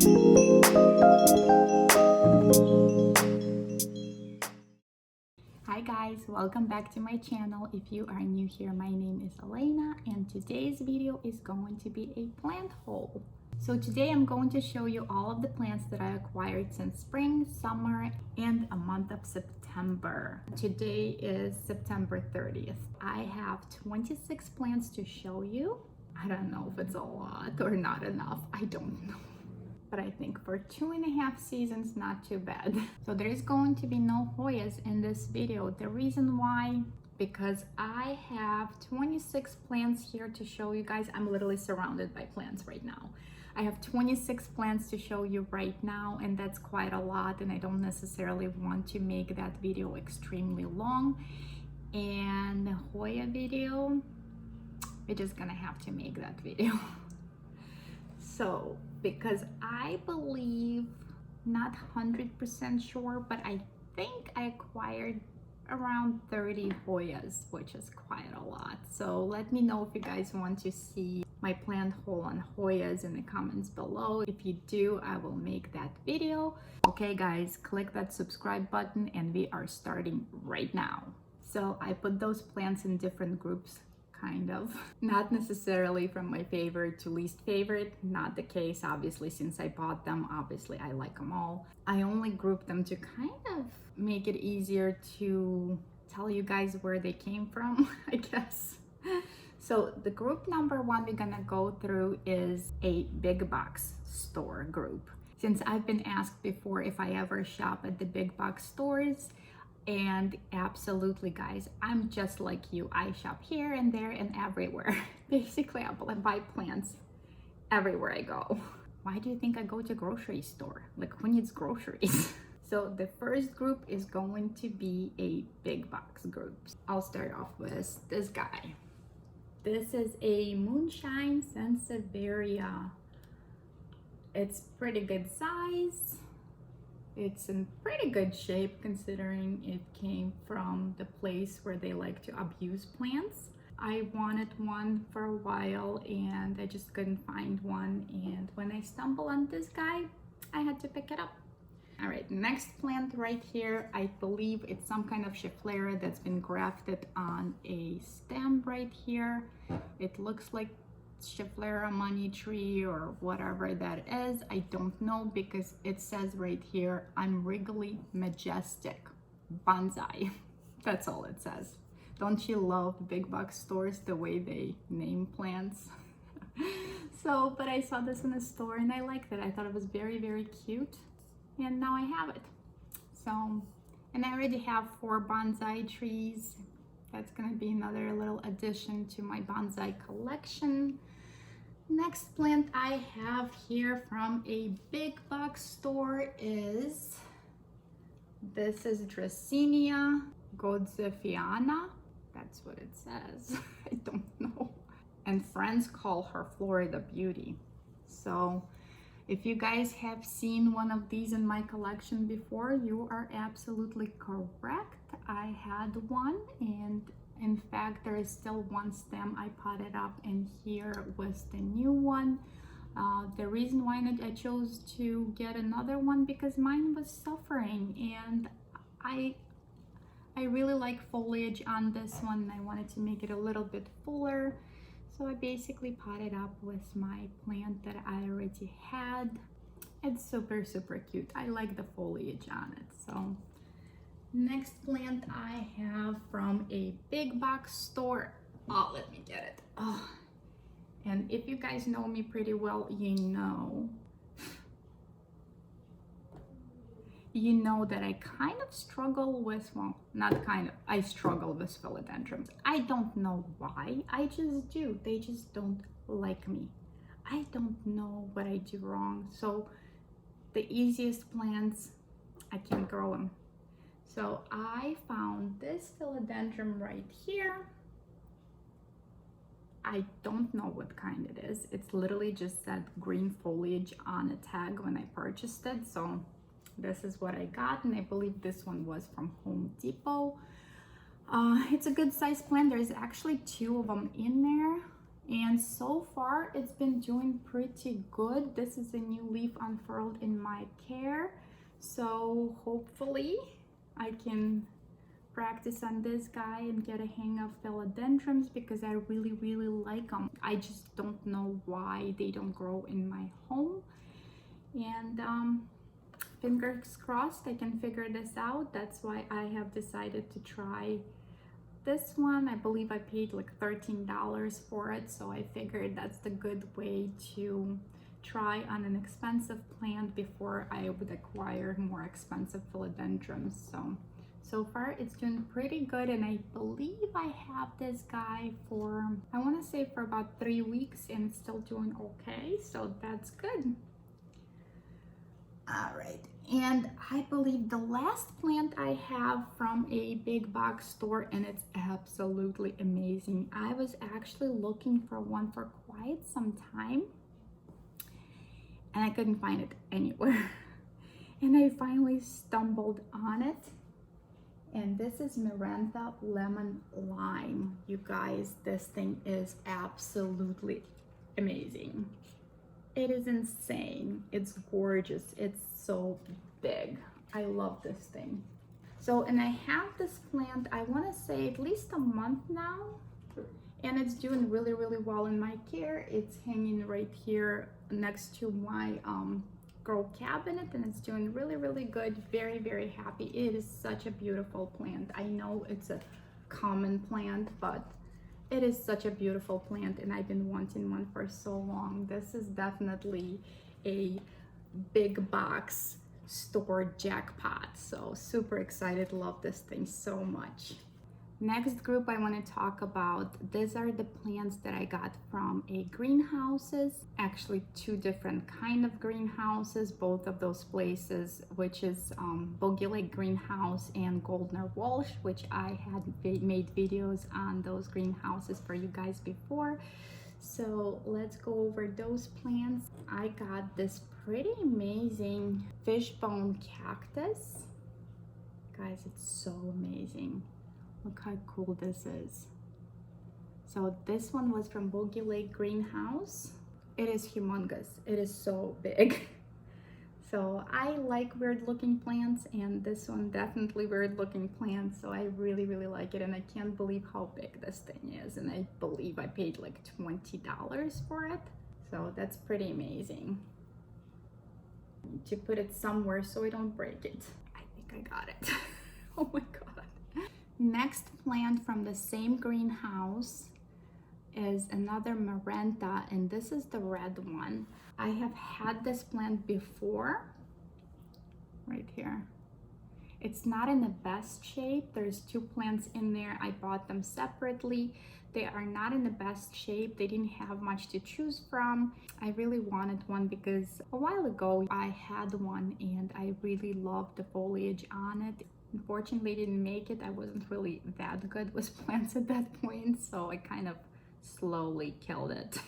Hi guys, welcome back to my channel. If you are new here, my name is Elena and today's video is going to be a plant haul. So today I'm going to show you all of the plants that I acquired since spring, summer, and a month of September. Today is September 30th. I have 26 plants to show you. I don't know if it's a lot or not enough. I don't know. But I think for 2.5 seasons, not too bad. So there is going to be no Hoyas in this video. The reason why, because I have 26 plants here to show you guys. I'm literally surrounded by plants right now. I have 26 plants to show you right now, and that's quite a lot, and I don't necessarily want to make that video extremely long. And the Hoya video, we're just gonna have to make that video. So, because I believe, not 100% sure, but I think I acquired around 30 Hoyas, which is quite a lot. So let me know if you guys want to see my plant haul on Hoyas in the comments below. If you do, I will make that video. Okay guys, click that subscribe button and we are starting right now. So I put those plants in different groups, kind of. Not necessarily from my favorite to least favorite, not the case. Obviously, since I bought them, obviously I like them all. I only grouped them to kind of make it easier to tell you guys where they came from, I guess. So the group number one we're gonna go through is a big box store group. Since I've been asked before if I ever shop at the big box stores, and absolutely guys, I'm just like you. I shop here and there and everywhere. Basically, I buy plants everywhere I go. Why do you think I go to grocery store? Like, who needs groceries? So the first group is going to be a big box group. I'll start off with this guy. This is a Moonshine Sansevieria. It's pretty good size. It's in pretty good shape considering it came from the place where they like to abuse plants. I wanted one for a while and I just couldn't find one, and when I stumbled on this guy, I had to pick it up. All right, next plant right here, I believe it's some kind of Schefflera that's been grafted on a stem right here. It looks like Schefflera money tree or whatever that is. I don't know because it says right here, I'm Wrigley Majestic Bonsai. That's all it says. Don't you love big box stores, the way they name plants? So, but I saw this in the store and I liked it. I thought it was very, very cute. And now I have it. So, and I already have 4 bonsai trees. That's gonna be another little addition to my bonsai collection. Next plant I have here from a big box store is, this is Dracaena Goldzefiana. That's what it says. I don't know. And friends call her Florida Beauty. So if you guys have seen one of these in my collection before, you are absolutely correct. I had one, and in fact, there is still one stem I potted up, and here was the new one. The reason why I chose to get another one, because mine was suffering, and I really like foliage on this one. I wanted to make it a little bit fuller, so I basically potted up with my plant that I already had. It's super, super cute. I like the foliage on it. So next plant I have from a big box store. Oh, let me get it. Oh, and if you guys know me pretty well, you know that I kind of struggle with, well, not kind of, I struggle with philodendrons. I don't know why, I just do. They just don't like me. I don't know what I do wrong. So the easiest plants, I can't grow them. So I found this philodendron right here. I don't know what kind it is. It's literally just that green foliage on a tag when I purchased it. So this is what I got, and I believe this one was from Home Depot. It's a good size plant. There's actually 2 of them in there, And so far it's been doing pretty good. This is a new leaf unfurled in my care, so hopefully I can practice on this guy and get a hang of philodendrons, because I really like them. I just don't know why they don't grow in my home. And fingers crossed I can figure this out. That's why I have decided to try this one. I believe I paid like $13 for it, so I figured that's the good way to try on an expensive plant before I would acquire more expensive philodendrons. So far it's doing pretty good, and I believe I have this guy for, I want to say for about 3 weeks, and it's still doing okay, so that's good. All right, and I believe the last plant I have from a big box store, and it's absolutely amazing. I was actually looking for one for quite some time, and I couldn't find it anywhere. And I finally stumbled on it. And this is Miranda Lemon Lime. You guys, this thing is absolutely amazing. It is insane. It's gorgeous. It's so big. I love this thing. So, and I have this plant, I want to say at least a month now, and it's doing really well in my care. It's hanging right here next to my grow cabinet, and it's doing really good. Very happy. It is such a beautiful plant. I know it's a common plant, but it is such a beautiful plant, and I've been wanting one for so long. This is definitely a big box store jackpot, so super excited. Love this thing so much. Next group I want to talk about, these are the plants that I got from a greenhouses, actually 2 different kind of greenhouses, both of those places, which is Bogey Lake Greenhouse and Goldner Walsh, which I had made videos on those greenhouses for you guys before. So let's go over those plants. I got this pretty amazing fishbone cactus. Guys, it's so amazing. Look how cool this is. So this one was from Bogey Lake Greenhouse. It is humongous. It is so big. So I like weird looking plants, and this one definitely weird looking plant. So I really like it, and I can't believe how big this thing is. And I believe I paid like $20 for it. So that's pretty amazing. To put it somewhere so I don't break it. I think I got it. Oh my God. Next plant from the same greenhouse is another Miranda, and this is the red one. I have had this plant before, right here. It's not in the best shape. There's 2 plants in there. I bought them separately. They are not in the best shape. They didn't have much to choose from. I really wanted one because a while ago I had one and I really loved the foliage on it. Unfortunately, I didn't make it. I wasn't really that good with plants at that point, so I kind of slowly killed it.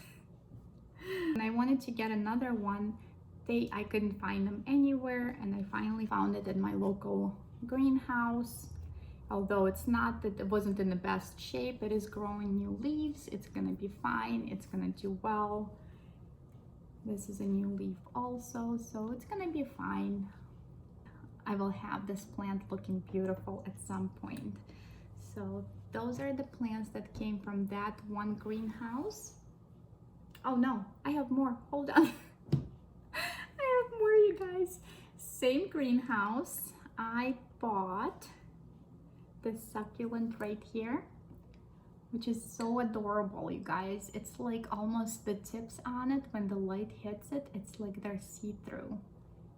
And I wanted to get another one. I couldn't find them anywhere, and I finally found it at my local greenhouse. Although it wasn't in the best shape, it is growing new leaves. It's gonna be fine. It's gonna do well. This is a new leaf also, so it's gonna be fine. I will have this plant looking beautiful at some point. So those are the plants that came from that one greenhouse. Oh no, I have more. Hold on. I have more, you guys. Same greenhouse. I bought this succulent right here, which is so adorable, you guys. It's like almost the tips on it, when the light hits it, it's like they're see-through.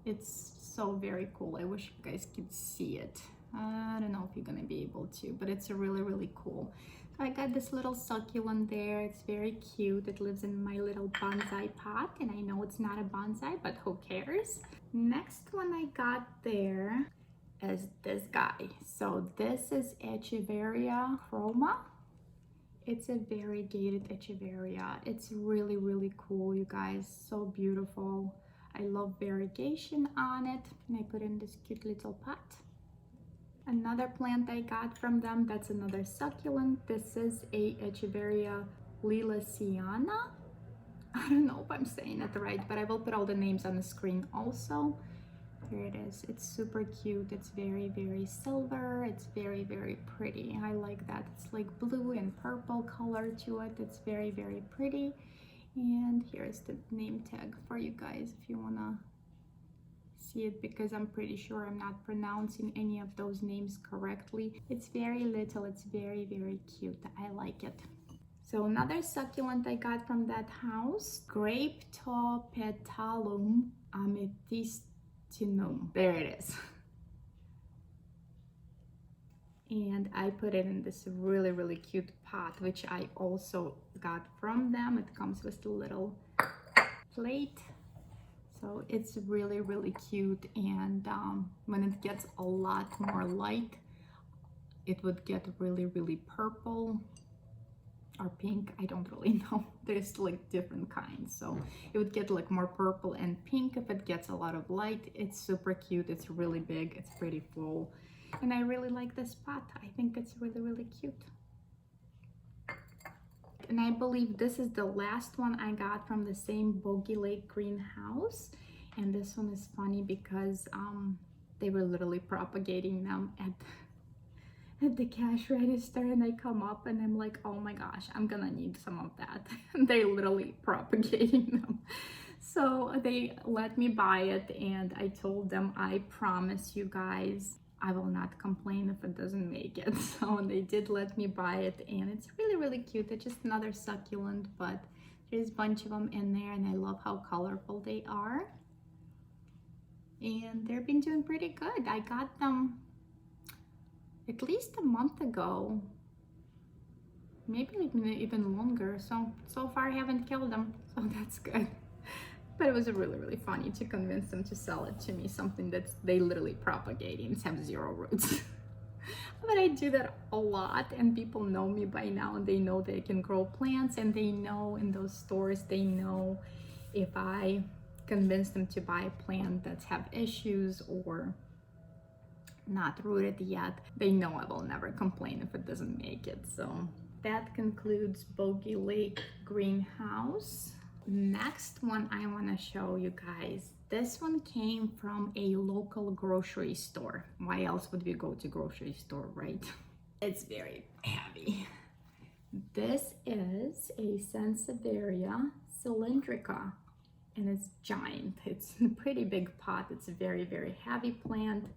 It's so very cool. I wish you guys could see it. I don't know if you're gonna be able to, but it's really cool. So I got this little succulent there. It's very cute. It lives in my little bonsai pot, and I know it's not a bonsai, but who cares? Next one I got there is this guy. So this is Echeveria chroma. It's a variegated Echeveria. It's really cool, you guys. So beautiful. I love variegation on it, and I put in this cute little pot. Another plant I got from them, that's another succulent. This is a Echeveria Lilasiana. I don't know if I'm saying it right, but I will put all the names on the screen also. Here it is. It's super cute. It's very, very silver. It's very, very pretty. I like that. It's like blue and purple color to it. It's very, very pretty. And here's the name tag for you guys if you want to see it, because I'm pretty sure I'm not pronouncing any of those names correctly. It's very little. It's very, very cute. I like it. So another succulent I got from that house, Grapetopetalum amethystinum. There it is. And I put it in this really, really cute pot, which I also got from them. It comes with a little plate. So it's really, really cute. And when it gets a lot more light, it would get really, really purple or pink. I don't really know. There's like different kinds. So it would get like more purple and pink if it gets a lot of light. It's super cute. It's really big. It's pretty full. And I really like this pot. I think it's really, really cute. And I believe this is the last one I got from the same Bogey Lake greenhouse. And this one is funny because they were literally propagating them at the cash register, and I come up and I'm like, oh my gosh, I'm gonna need some of that. They're literally propagating them. So they let me buy it, and I told them, I promise you guys, I will not complain if it doesn't make it. So they did let me buy it, and it's really, really cute. It's just another succulent, but there's a bunch of them in there, and I love how colorful they are. And they've been doing pretty good. I got them at least a month ago, maybe even longer. So far I haven't killed them, so that's good. But it was really, really funny to convince them to sell it to me, something that they literally propagating, have 0 roots. But I do that a lot, and people know me by now, and they know they can grow plants, and they know in those stores, they know if I convince them to buy a plant that's have issues or not rooted yet, they know I will never complain if it doesn't make it. So that concludes Bogey Lake greenhouse. Next one I want to show you guys, this one came from a local grocery store. Why else would we go to grocery store, right? It's very heavy. This is a Sansevieria cylindrica, and it's giant. It's a pretty big pot. It's a very, very heavy plant.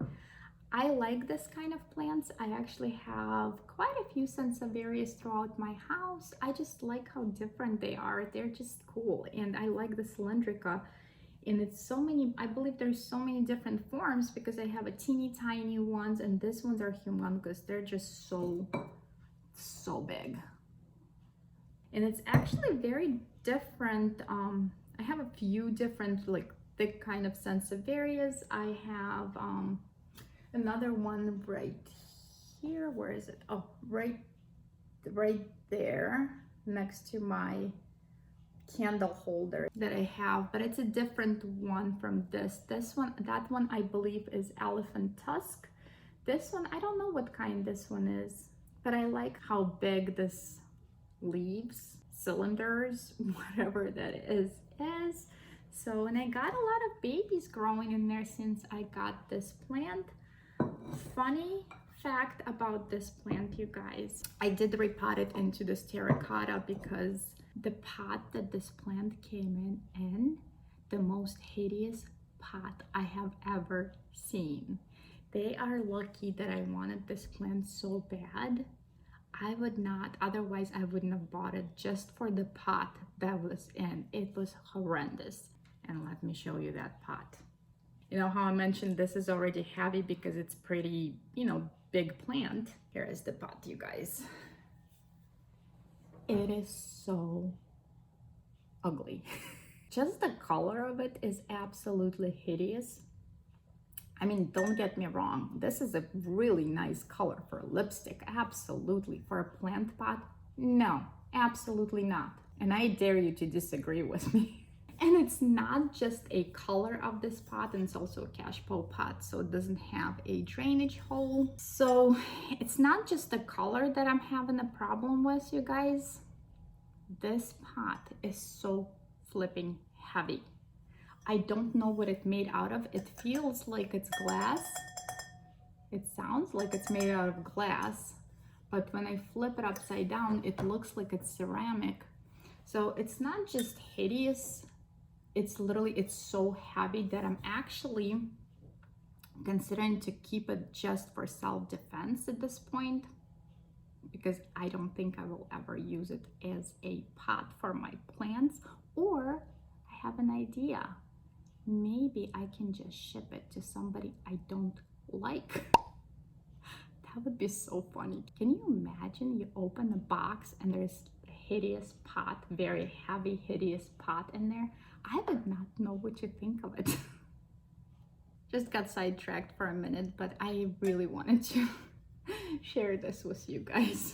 I like this kind of plants. I actually have quite a few Sansevierias throughout my house. I just like how different they are. They're just cool. And I like the cylindrica. And it's so many, I believe there's so many different forms, because I have a teeny tiny ones, and these ones are humongous. They're just so big. And it's actually very different. I have a few different like thick kind of Sansevierias. I have another one right here. Where is it? Oh, right there next to my candle holder that I have, but it's a different one from this one. That one I believe is elephant tusk. This one, I don't know what kind this one is, but I like how big this leaves, cylinders, whatever that is. So, and I got a lot of babies growing in there since I got this plant. Funny fact about this plant, you guys, I did repot it into this terracotta because the pot that this plant came in, the most hideous pot I have ever seen. They are lucky that I wanted this plant so bad. I would not, otherwise I wouldn't have bought it just for the pot that was in. It was horrendous. And let me show you that pot. You know how I mentioned this is already heavy because it's pretty, big plant. Here is the pot, you guys. It is so ugly. Just the color of it is absolutely hideous. I mean, don't get me wrong. This is a really nice color for lipstick. Absolutely. For a plant pot? No, absolutely not. And I dare you to disagree with me. And it's not just a color of this pot, and it's also a cashpot pot, so it doesn't have a drainage hole. So it's not just the color that I'm having a problem with, you guys. this pot is so flipping heavy. I don't know what it's made out of. It feels like it's glass. It sounds like it's made out of glass, but when I flip it upside down, it looks like it's ceramic. So it's not just hideous, it's literally, it's so heavy that I'm actually considering to keep it just for self-defense at this point, because I don't think I will ever use it as a pot for my plants. Or I have an idea. Maybe I can just ship it to somebody I don't like. That would be so funny. Can you imagine you open the box and there's a hideous pot, very heavy, hideous pot in there? I would not know what to think of it. Just got sidetracked for a minute, but I really wanted to share this with you guys.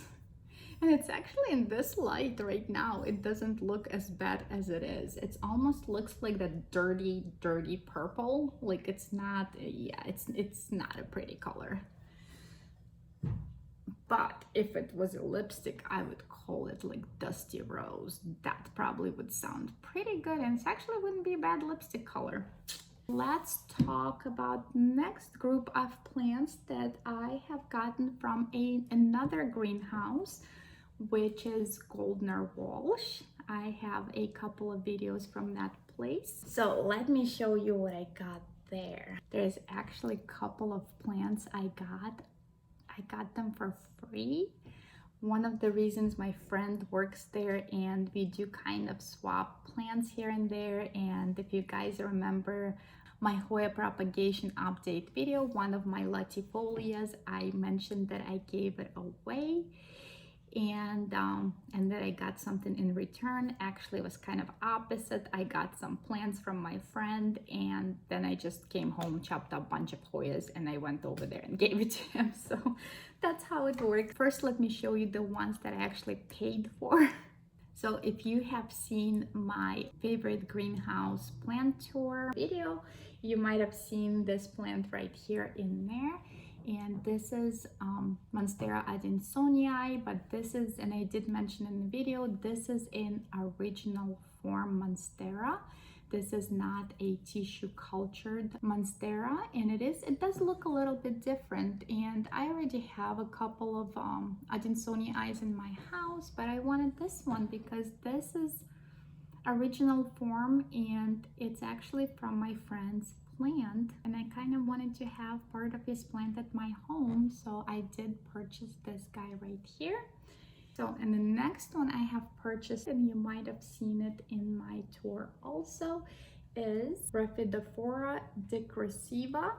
And it's actually in this light right now, it doesn't look as bad as it is. It almost looks like that dirty, dirty purple. Like it's not, yeah, it's not a pretty color. But if it was a lipstick, I would call it like Dusty Rose. That probably would sound pretty good, and it actually wouldn't be a bad lipstick color. Let's talk about next group of plants that I have gotten from another greenhouse, which is Goldner Walsh. I have a couple of videos from that place. So let me show you what I got there. There's actually a couple of plants I got them for free. One of the reasons my friend works there and we do kind of swap plants here and there. And if you guys remember my Hoya propagation update video, one of my latifolias, I mentioned that I gave it away and that I got something in return. Actually, it was kind of opposite. I got some plants from my friend, and then I just came home, chopped up a bunch of Hoyas, and I went over there and gave it to him. So that's how it works. First, let me show you the ones that I actually paid for. So if you have seen my favorite greenhouse plant tour video, you might have seen this plant right here in there. And this is Monstera adansonii, but this is, and I did mention in the video, this is in original form Monstera. This is not a tissue cultured Monstera, and it does look a little bit different. And I already have a couple of adansonii in my house, but I wanted this one because this is original form and it's actually from my friend's plant, and I kind of wanted to have part of his plant at my home, so I did purchase this guy right here. So, and the next one I have purchased, and you might have seen it in my tour also, is Rhaphidophora degressiva.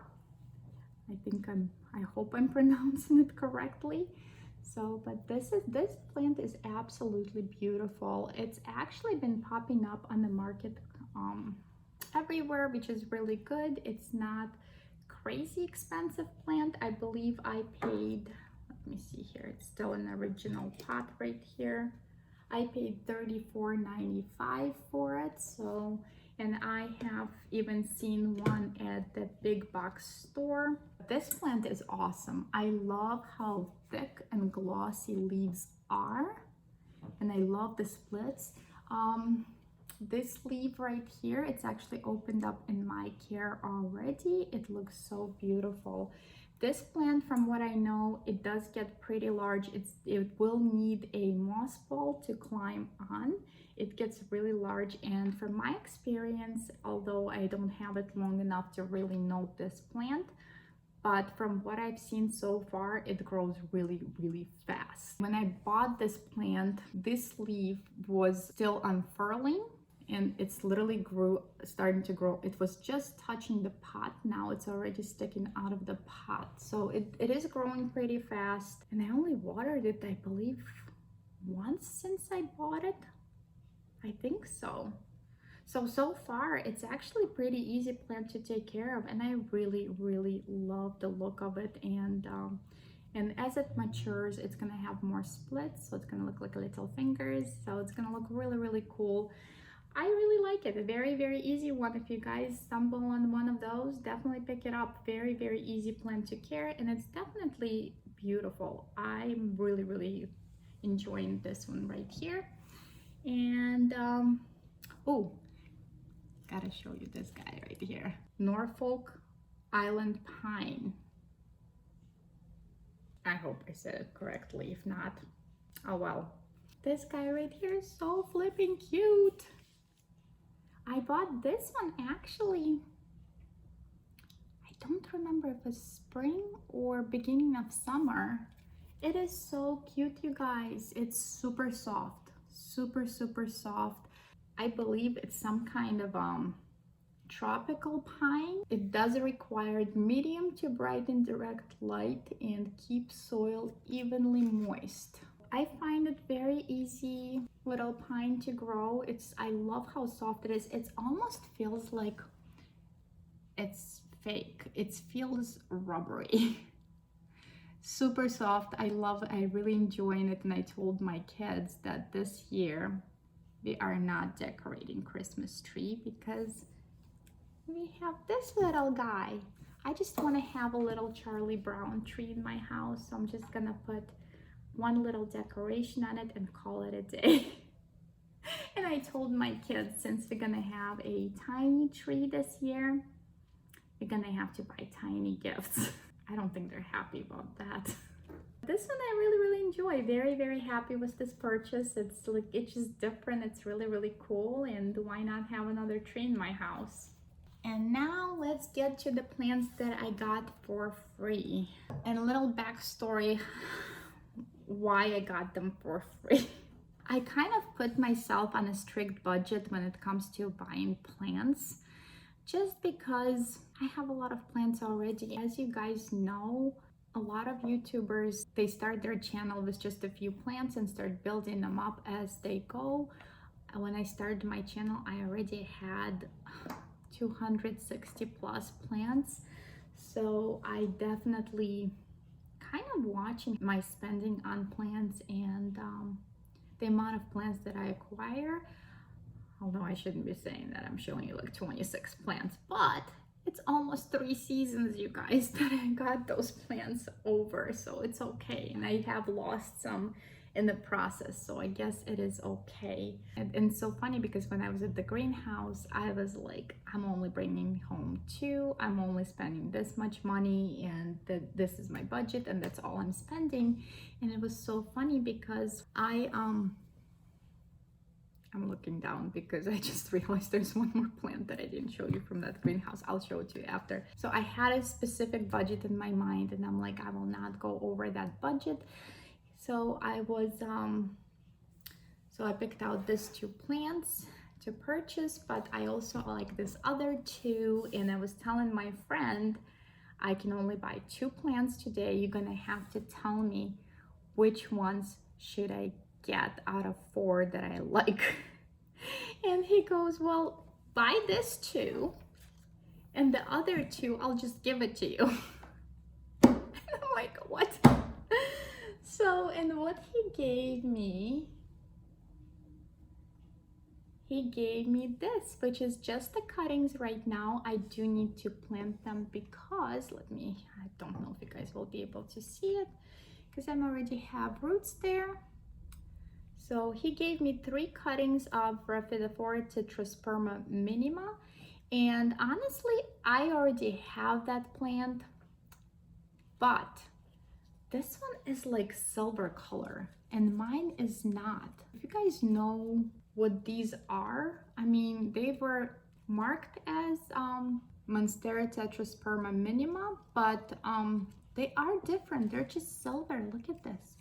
I hope I'm pronouncing it correctly. So, but this plant is absolutely beautiful. It's actually been popping up on the market everywhere, which is really good. It's not crazy expensive plant. I believe I paid, let me see here, it's still an original pot right here. I paid $34.95 for it. So, and I have even seen one at the big box store. This plant is awesome. I love how thick and glossy leaves are, and I love the splits. This leaf right here, it's actually opened up in my care already. It looks so beautiful. This plant, from what I know, it does get pretty large. It will need a moss ball to climb on. It gets really large, and from my experience, although I don't have it long enough to really know this plant, but from what I've seen so far, it grows really, really fast. When I bought this plant, this leaf was still unfurling, and it's literally starting to grow. It was just touching the pot. Now it's already sticking out of the pot. So it is growing pretty fast. And I only watered it, I believe, once since I bought it. I think so. So far, it's actually a pretty easy plant to take care of. And I really, really love the look of it. And as it matures, it's gonna have more splits. So it's gonna look like little fingers. So it's gonna look really, really cool. I really like it. A very, very easy one. If you guys stumble on one of those, definitely pick it up. Very, very easy plant to care, and it's definitely beautiful. I'm really, really enjoying this one right here. And oh, gotta show you this guy right here, Norfolk Island Pine. I hope I said it correctly. If not, oh well. This guy right here is so flipping cute. I bought this one actually, I don't remember if it's spring or beginning of summer. It is so cute, you guys. It's super soft, super soft. I believe it's some kind of tropical pine. It does require medium to bright indirect light and keep soil evenly moist. I find it very easy little pine to grow. I love how soft it is. It almost feels like it's fake. It feels rubbery. Super soft. I really enjoying it, and I told my kids that this year we are not decorating Christmas tree because we have this little guy. I just want to have a little Charlie Brown tree in my house, so I'm just gonna put one little decoration on it and call it a day. And I told my kids, since we're gonna have a tiny tree this year, we're gonna have to buy tiny gifts. I don't think they're happy about that. This one I really enjoy. Very happy with this purchase. It's just different. It's really cool, and why not have another tree in my house? And now let's get to the plants that I got for free. And a little backstory why I got them for free. I kind of put myself on a strict budget when it comes to buying plants, just because I have a lot of plants already. As you guys know, a lot of YouTubers, they start their channel with just a few plants and start building them up as they go. When I started my channel, I already had 260 plus plants. So I definitely kind of watching my spending on plants and the amount of plants that I acquire. Although I shouldn't be saying that, I'm showing you like 26 plants, but it's almost 3 seasons, you guys, that I got those plants over, so it's okay. And I have lost some in the process, so I guess it is okay. And it's so funny because when I was at the greenhouse, I was like, I'm only bringing home 2, I'm only spending this much money, and this is my budget, and that's all I'm spending. And it was so funny because I'm looking down because I just realized there's one more plant that I didn't show you from that greenhouse. I'll show it to you after. So I had a specific budget in my mind, and I'm like, I will not go over that budget. So I picked out these 2 plants to purchase, but I also like this other 2, and I was telling my friend, I can only buy 2 plants today. You're gonna have to tell me which ones should I get out of 4 that I like. And he goes, well, buy this 2, and the other 2 I'll just give it to you. And I'm like, what? So, and what he gave me this, which is just the cuttings right now. I do need to plant them because, I don't know if you guys will be able to see it because I already have roots there. So he gave me 3 cuttings of Rhaphidophora tetrasperma minima, and honestly, I already have that plant, but this one is like silver color and mine is not. If you guys know what these are, I mean, they were marked as Monstera tetrasperma minima, but they are different. They're just silver. Look at this.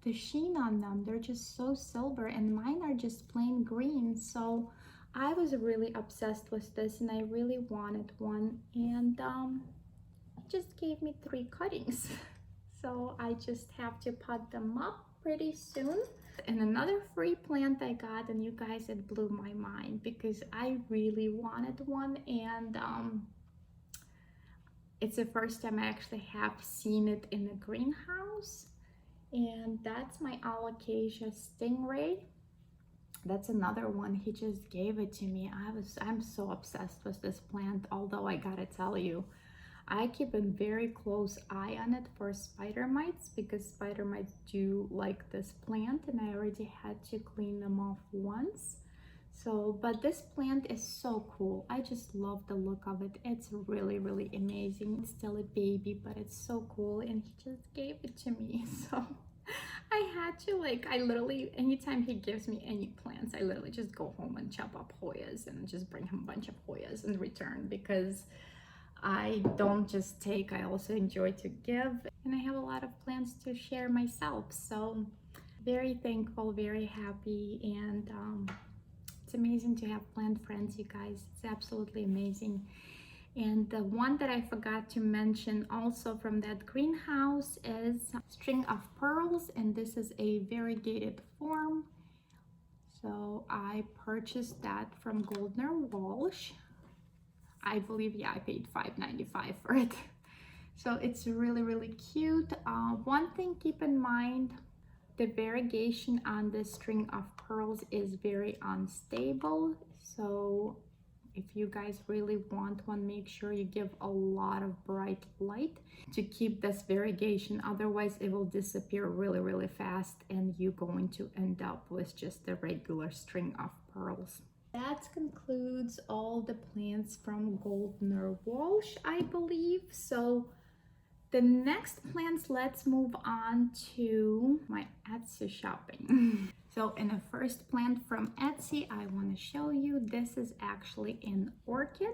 The sheen on them, they're just so silver, and mine are just plain green. So I was really obsessed with this, and I really wanted one, and he just gave me 3 cuttings. So I just have to pot them up pretty soon. And another free plant I got, and you guys, it blew my mind because I really wanted one, and it's the first time I actually have seen it in a greenhouse. And that's my Alocasia Stingray. That's another one. He just gave it to me. I'm so obsessed with this plant, although I gotta tell you, I keep a very close eye on it for spider mites because spider mites do like this plant, and I already had to clean them off once. So, but this plant is so cool. I just love the look of it. It's really, really amazing. It's still a baby, but it's so cool, and he just gave it to me. So I had to, like, I literally, anytime he gives me any plants, I literally just go home and chop up Hoyas and just bring him a bunch of Hoyas in return, because I don't just take, I also enjoy to give, and I have a lot of plants to share myself. So very thankful, very happy, and it's amazing to have plant friends, you guys. It's absolutely amazing. And the one that I forgot to mention also from that greenhouse is String of Pearls, and this is a variegated form. So I purchased that from Goldner Walsh. I believe, yeah, I paid $5.95 for it. So it's really, really cute. One thing, keep in mind, the variegation on this String of Pearls is very unstable. So if you guys really want one, make sure you give a lot of bright light to keep this variegation. Otherwise, it will disappear really, really fast, and you're going to end up with just the regular String of Pearls. That concludes all the plants from Goldner Walsh, I believe. So the next plants, let's move on to my Etsy shopping. So in the first plant from Etsy, I want to show you, this is actually an orchid.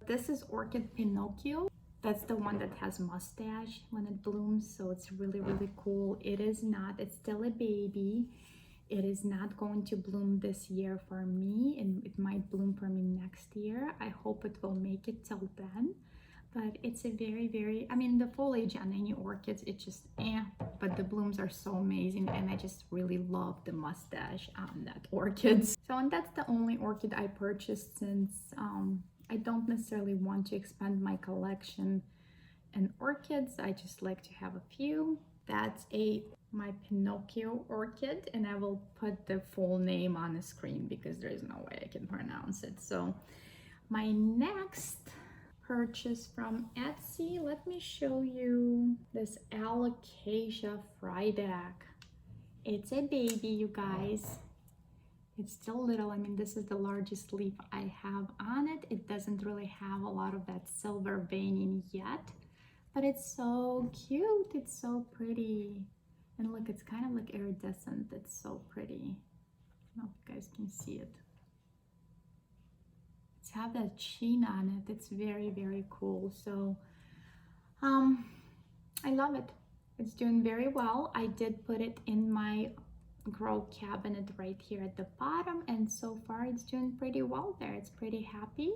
This is Orchid Pinocchio. That's the one that has mustache when it blooms. So it's really, really cool. It is not, it's still a baby. It is not going to bloom this year for me, and it might bloom for me next year. I hope it will make it till then. But it's a very, very, I mean, the foliage on any orchids, it's just but the blooms are so amazing, and I just really love the mustache on that orchid. So, and that's the only orchid I purchased, since I don't necessarily want to expand my collection in orchids. I just like to have a few. That's my Pinocchio orchid, and I will put the full name on the screen because there is no way I can pronounce it. So my next purchase from Etsy, let me show you this Alocasia Friedag. It's a baby, you guys. It's still little. I mean, this is the largest leaf I have on it. It doesn't really have a lot of that silver veining yet, but it's so cute. It's so pretty. And look, it's kind of like iridescent. It's so pretty. I don't know if you guys can see it. It's have that sheen on it. It's very, very cool. So I love it. It's doing very well. I did put it in my grow cabinet right here at the bottom, and so far it's doing pretty well there. It's pretty happy.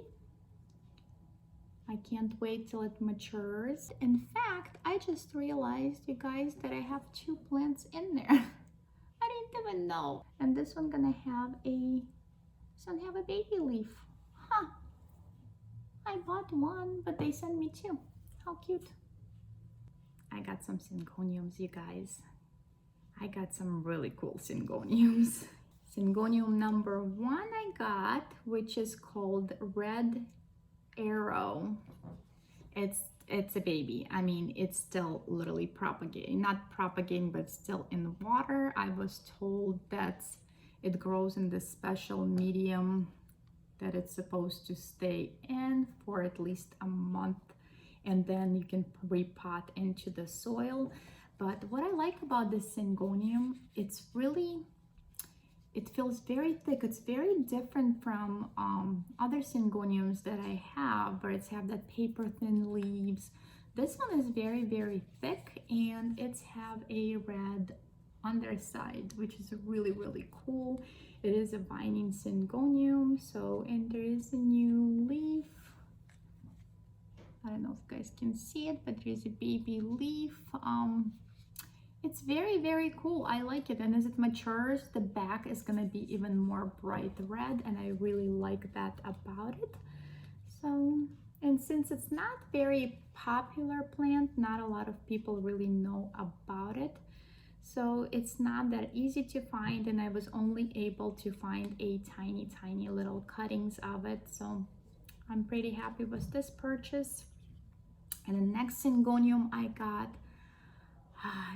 I can't wait till it matures. In fact, I just realized, you guys, that I have 2 plants in there. I didn't even know. And this one gonna have a baby leaf. Huh. I bought one, but they sent me 2. How cute. I got some syngoniums, you guys. I got some really cool syngoniums. Syngonium number 1 I got, which is called Red Arrow. It's a baby. I mean, it's still literally propagating, not propagating, but still in water. I was told that it grows in this special medium that it's supposed to stay in for at least a month, and then you can repot into the soil. But what I like about this syngonium, it feels very thick. It's very different from other syngoniums that I have, where it's have that paper thin leaves. This one is very, very thick, and it's have a red underside, which is really, really cool. It is a vining syngonium. So, and there is a new leaf. I don't know if you guys can see it, but there's a baby leaf. It's very, very cool. I like it. And as it matures, the back is going to be even more bright red, and I really like that about it. So, and since it's not very popular plant, not a lot of people really know about it. So it's not that easy to find, and I was only able to find a tiny, tiny little cuttings of it. So I'm pretty happy with this purchase. And the next syngonium I got,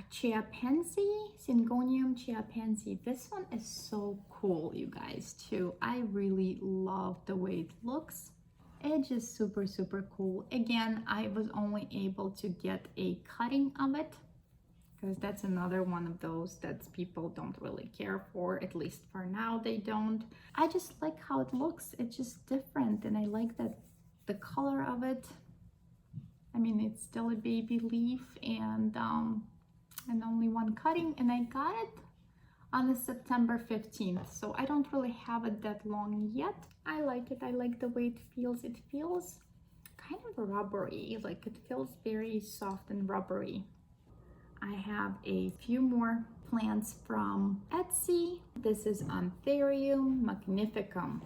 Chia Pansy, Syngonium Chia Pansy. This one is so cool, you guys, too. I really love the way it looks. It's just super, super cool. Again, I was only able to get a cutting of it because that's another one of those that people don't really care for, at least for now they don't. I just like how it looks. It's just different, and I like that the color of it. I mean, it's still a baby leaf, and only one cutting, and I got it on the September 15th, so I don't really have it that long yet. I like it. I like the way it feels. It feels kind of rubbery, like it feels very soft and rubbery. I have a few more plants from Etsy. This is Anthurium magnificum.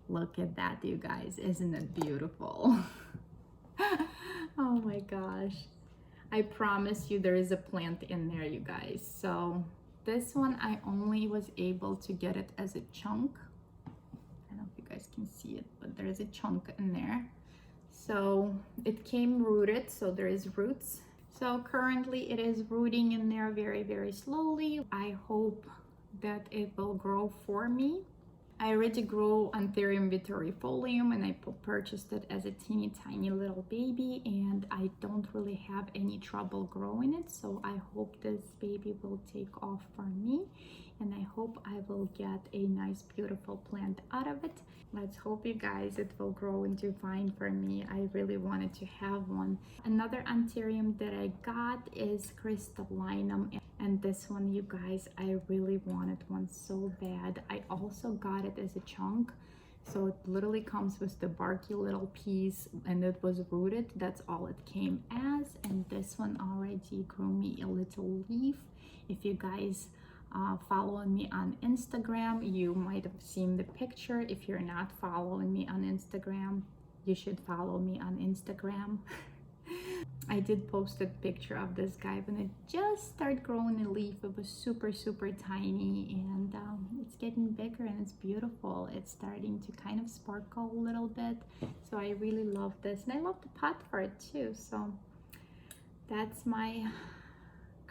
Look at that, you guys. Isn't it beautiful? Oh my gosh. I promise you there is a plant in there, you guys. So this one, I only was able to get it as a chunk. I don't know if you guys can see it, but there is a chunk in there. So it came rooted, so there is roots. So currently it is rooting in there very, very slowly. I hope that it will grow for me. I already grew Anthurium vitorifolium, and I purchased it as a teeny tiny little baby, and I don't really have any trouble growing it. So I hope this baby will take off for me, and I hope I will get a nice beautiful plant out of it. Let's hope, you guys, it will grow into vine for me. I really wanted to have one. Another Anthurium that I got is crystallinum, and this one, you guys, I really wanted one so bad. I also got it as a chunk, so it literally comes with the barky little piece, and it was rooted. That's all it came as. And this one already grew me a little leaf. If you guys following me on Instagram, you might have seen the picture. If you're not following me on Instagram, you should follow me on Instagram. I did post a picture of this guy when it just started growing a leaf. It was super, super tiny, and it's getting bigger, and it's beautiful. It's starting to kind of sparkle a little bit. So I really love this, and I love the pot for it too. So that's my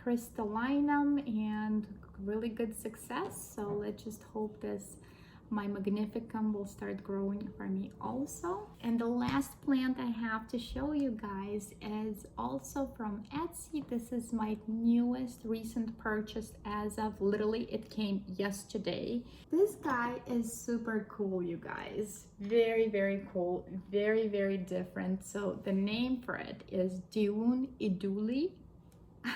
crystallinum, and really good success. So let's just hope this my magnificum will start growing for me also. And the last plant I have to show you guys is also from Etsy. This is my newest recent purchase as of literally it came yesterday. This guy is super cool, you guys. Very, very cool. Very, very different. So the name for it is Dune Iduli. I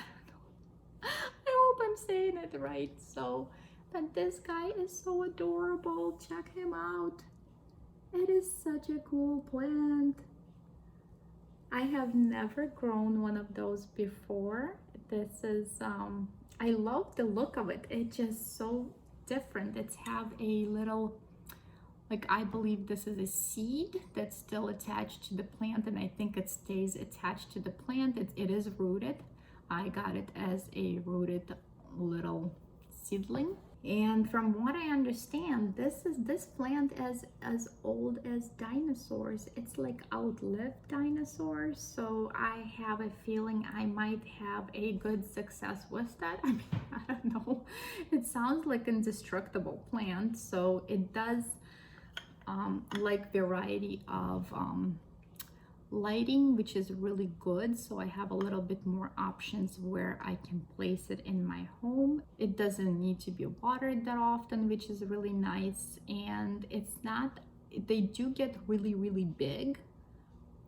hope I'm saying it right. So, but this guy is so adorable. Check him out. It is such a cool plant. I have never grown one of those before. This is, I love the look of it. It's just so different. It's have a little, like, I believe this is a seed that's still attached to the plant, and I think it stays attached to the plant. It is rooted. I got it as a rooted little seedling. And from what I understand, this plant is as old as dinosaurs. It's like outlived dinosaurs. So I have a feeling I might have a good success with that. I mean, I don't know. It sounds like an indestructible plant. So it does like variety of lighting, which is really good. So I have a little bit more options where I can place it in my home. It doesn't need to be watered that often, which is really nice. And it's not, they do get really, really big,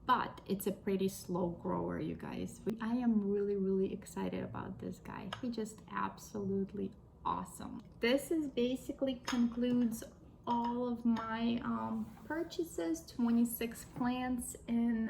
but it's a pretty slow grower, you guys. I am really, really excited about this guy. He just absolutely awesome. This is basically concludes all of my purchases. 26 plants in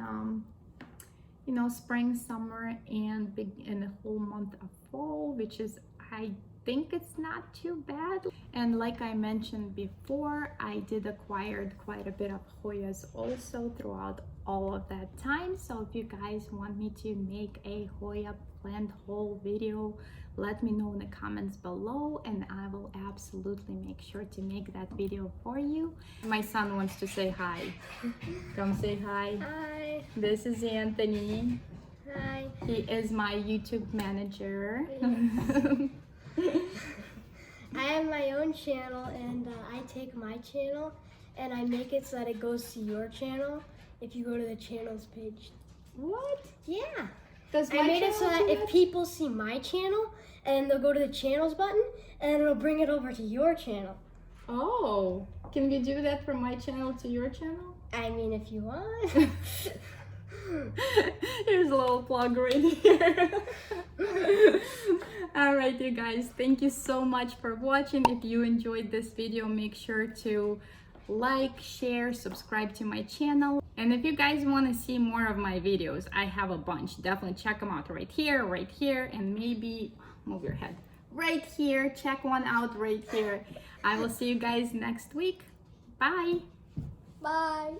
you know, spring, summer, and the whole month of fall, which is, I think it's not too bad. And like I mentioned before, I did acquire quite a bit of Hoyas also throughout all of that time. So if you guys want me to make a Hoya plant haul video, let me know in the comments below, and I will absolutely make sure to make that video for you. My son wants to say hi. Come say hi. Hi. This is Anthony. Hi. He is my YouTube manager. I have my own channel, and I take my channel and I make it so that it goes to your channel if you go to the channels page. What? Yeah. Does I made it so that if people see my channel, and they'll go to the channels button, and it'll bring it over to your channel. Oh, can we do that from my channel to your channel? I mean, if you want. Here's a little plug right here. All right, you guys, thank you so much for watching. If you enjoyed this video, make sure to like, share, subscribe to my channel. And if you guys want to see more of my videos, I have a bunch. Definitely check them out right here, and maybe move your head right here. Check one out right here. I will see you guys next week. Bye. Bye.